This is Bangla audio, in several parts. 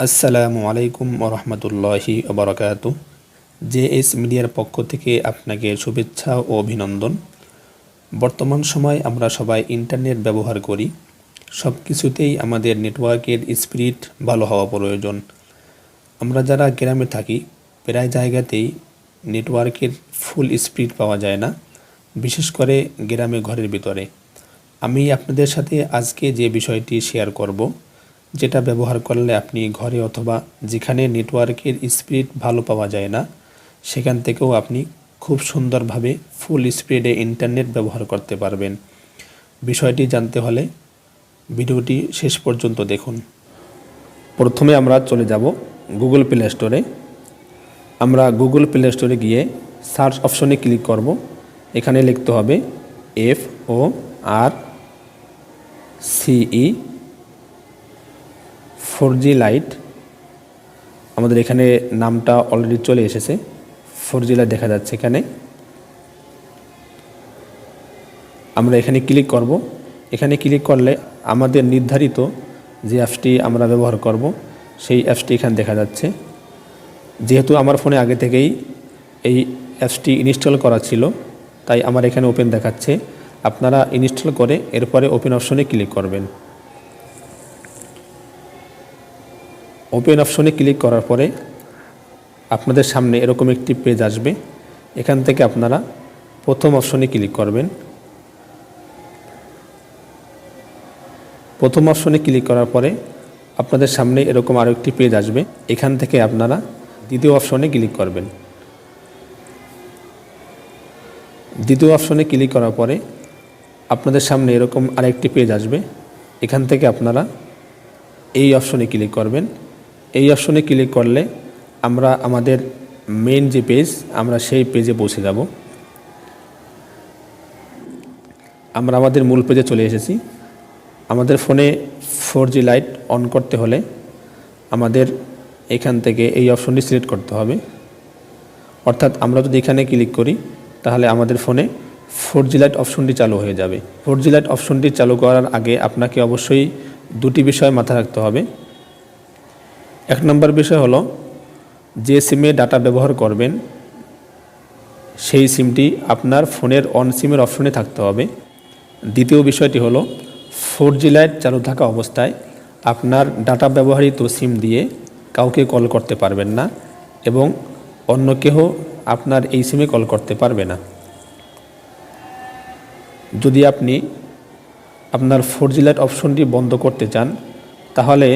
আসসালামু আলাইকুম ওরহমতুল্লাহি ওবরাকাতু। জেএস মিডিয়ার পক্ষ থেকে আপনাকে শুভেচ্ছা ও অভিনন্দন। বর্তমান সময় আমরা সবাই ইন্টারনেট ব্যবহার করি। সব কিছুতেই আমাদের নেটওয়ার্কের স্পিড ভালো হওয়া প্রয়োজন। আমরা যারা গ্রামে থাকি প্রায় জায়গাতেই নেটওয়ার্কের ফুল স্পিড পাওয়া যায় না, বিশেষ করে গ্রামে ঘরের ভিতরে। আমি আপনাদের সাথে আজকে যে বিষয়টি শেয়ার করব, যেটা ব্যবহার করলে আপনি ঘরে অথবা যেখানে নেটওয়ার্কের স্পিড ভালো পাওয়া যায় না সেখান থেকেও আপনি খুব সুন্দরভাবে ফুল স্পিডে ইন্টারনেট ব্যবহার করতে পারবেন। বিষয়টি জানতে হলে ভিডিওটি শেষ পর্যন্ত দেখুন। প্রথমে আমরা চলে যাব গুগল প্লে স্টোরে। আমরা গুগল প্লে স্টোরে গিয়ে সার্চ অপশনে ক্লিক করব। এখানে লিখতে হবে FORCE 4G লাইট। আমাদের এখানে নামটা অলরেডি চলে এসেছে, 4G লাইট দেখা যাচ্ছে এখানে। আমরা এখানে ক্লিক করব। এখানে ক্লিক করলে আমাদের নির্ধারিত যে অ্যাপসটি আমরা ব্যবহার করব সেই অ্যাপসটি এখানে দেখা যাচ্ছে। যেহেতু আমার ফোনে আগে থেকেই এই অ্যাপসটি ইনস্টল করা ছিল, তাই আমার এখানে ওপেন দেখাচ্ছে। আপনারা ইনস্টল করে এরপরে ওপেন অপশনে ক্লিক করবেন। ওপেন অপশনে ক্লিক করার পরে আপনাদের সামনে এরকম একটি পেজ আসবে। এখান থেকে আপনারা প্রথম অপশনে ক্লিক করবেন। প্রথম অপশনে ক্লিক করার পরে আপনাদের সামনে এরকম আরও একটি পেজ আসবে। এখান থেকে আপনারা দ্বিতীয় অপশনে ক্লিক করবেন। দ্বিতীয় অপশনে ক্লিক করার পরে আপনাদের সামনে এরকম আরেকটি পেজ আসবে। এখান থেকে আপনারা এই অপশনে ক্লিক করবেন। এই অপশনে ক্লিক করলে আমরা আমাদের মেইন যে পেজ, আমরা সেই পেজে পৌঁছে যাব। আমরা আমাদের মূল পেজে চলে এসেছি। আমাদের ফোনে 4G লাইট অন করতে হলে আমাদের এখান থেকে এই অপশনটি সিলেক্ট করতে হবে। অর্থাৎ আমরা যদি এখানে ক্লিক করি তাহলে আমাদের ফোনে 4G লাইট অপশনটি চালু হয়ে যাবে। 4G লাইট অপশনটি চালু করার আগে আপনাকে অবশ্যই দুটি বিষয় মাথায় রাখতে হবে। এক নম্বর বিষয় হলো, যে সিমে ডাটা ব্যবহার করবেন সেই সিমটি আপনার ফোনের অন সিমের অপশনে থাকতে হবে। দ্বিতীয় বিষয়টি হলো, 4G লাইট চালু থাকা অবস্থায় আপনার ডাটা ব্যবহৃত সিম দিয়ে কাউকে কল করতে পারবেন না এবং অন্য কেউ আপনার এই সিমে কল করতে পারবে না। যদি আপনি আপনার 4G লাইট অপশনটি বন্ধ করতে চান তাহলে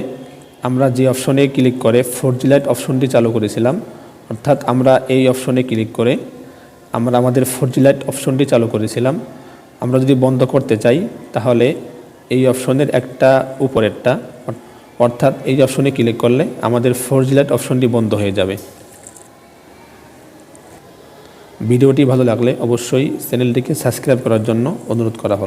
আমরা যে অপশনে ক্লিক করে 4G লাইট অপশনটি চালু করেছিলাম, অর্থাৎ আমরা এই অপশনে ক্লিক করে আমরা আমাদের 4G লাইট অপশনটি চালু করেছিলাম, আমরা যদি বন্ধ করতে চাই তাহলে এই অপশনের একটা উপরেরটা, অর্থাৎ এই অপশনে ক্লিক করলে আমাদের 4G লাইট অপশনটি বন্ধ হয়ে যাবে। ভিডিওটি ভালো লাগলে অবশ্যই চ্যানেলটিকে সাবস্ক্রাইব করার জন্য অনুরোধ করা হলো।